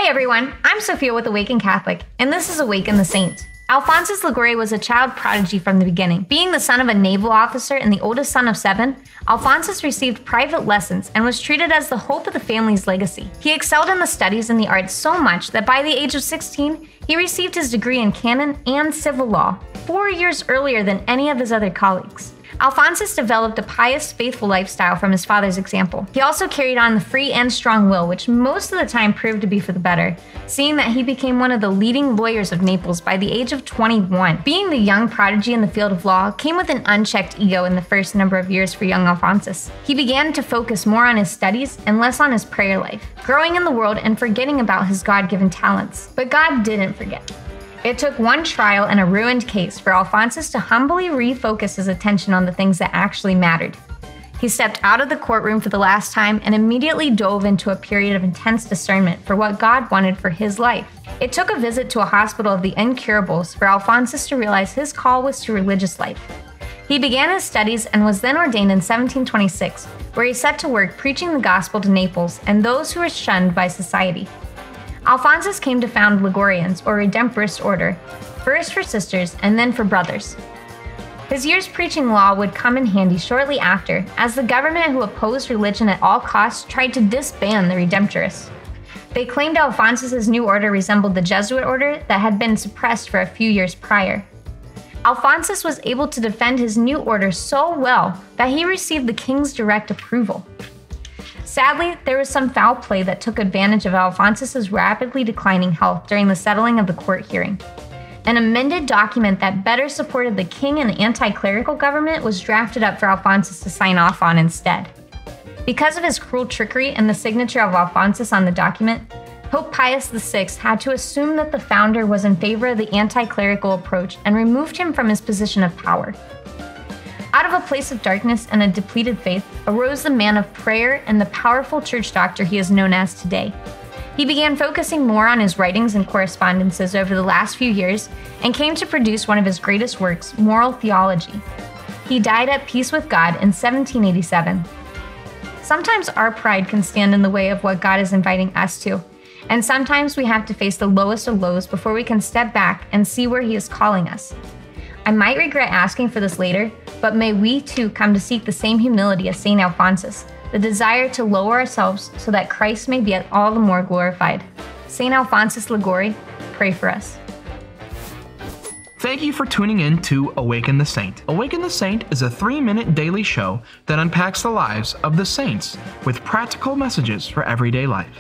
Hey everyone, I'm Sophia with Awaken Catholic, and this is Awaken the Saint. Alphonsus Liguori was a child prodigy from the beginning. Being the son of a naval officer and the oldest son of 7, Alphonsus received private lessons and was treated as the hope of the family's legacy. He excelled in the studies and the arts so much that by the age of 16, he received his degree in canon and civil law, 4 years earlier than any of his other colleagues. Alphonsus developed a pious, faithful lifestyle from his father's example. He also carried on the free and strong will, which most of the time proved to be for the better, seeing that he became one of the leading lawyers of Naples by the age of 21. Being the young prodigy in the field of law came with an unchecked ego in the first number of years for young Alphonsus. He began to focus more on his studies and less on his prayer life, growing in the world and forgetting about his God-given talents. But God didn't forget. It took one trial and a ruined case for Alphonsus to humbly refocus his attention on the things that actually mattered. He stepped out of the courtroom for the last time and immediately dove into a period of intense discernment for what God wanted for his life. It took a visit to a hospital of the incurables for Alphonsus to realize his call was to religious life. He began his studies and was then ordained in 1726, where he set to work preaching the gospel to Naples and those who were shunned by society. Alphonsus came to found Ligorians, or Redemptorist order, first for sisters and then for brothers. His years preaching law would come in handy shortly after, as the government who opposed religion at all costs tried to disband the Redemptorists. They claimed Alphonsus' new order resembled the Jesuit order that had been suppressed for a few years prior. Alphonsus was able to defend his new order so well that he received the king's direct approval. Sadly, there was some foul play that took advantage of Alphonsus' rapidly declining health during the settling of the court hearing. An amended document that better supported the king and the anti-clerical government was drafted up for Alphonsus to sign off on instead. Because of his cruel trickery and the signature of Alphonsus on the document, Pope Pius VI had to assume that the founder was in favor of the anti-clerical approach and removed him from his position of power. Out of a place of darkness and a depleted faith arose the man of prayer and the powerful church doctor he is known as today. He began focusing more on his writings and correspondences over the last few years and came to produce one of his greatest works, Moral Theology. He died at peace with God in 1787. Sometimes our pride can stand in the way of what God is inviting us to, and sometimes we have to face the lowest of lows before we can step back and see where He is calling us. I might regret asking for this later, but may we too come to seek the same humility as St. Alphonsus, the desire to lower ourselves so that Christ may be all the more glorified. St. Alphonsus Liguori, pray for us. Thank you for tuning in to Awaken the Saint. Awaken the Saint is a 3-minute daily show that unpacks the lives of the saints with practical messages for everyday life.